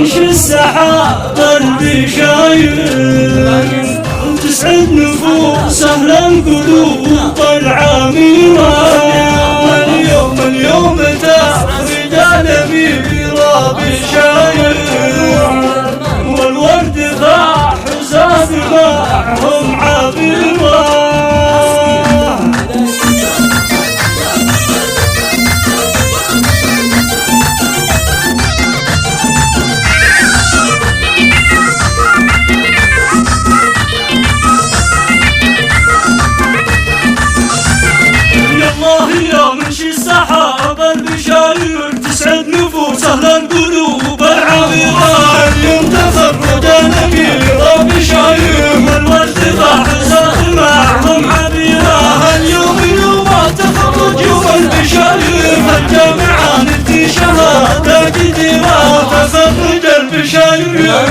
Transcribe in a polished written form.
يمشي السحاب البشاير تسعد نفوس أهل القلوب العميرة. اليوم تخرج الأميرة بشاير والورد فاح وزاد معهم عبيرة. يمشي السحاب البشاير تسعد نفوس أهل القلوب العميرة. اليوم تخرج الأميرة بشاير والورد فاح وزاد معهم عبيرة. اليوم تخرج البشاير الجامعة ندي شهادة جديرة. تخرج البشاير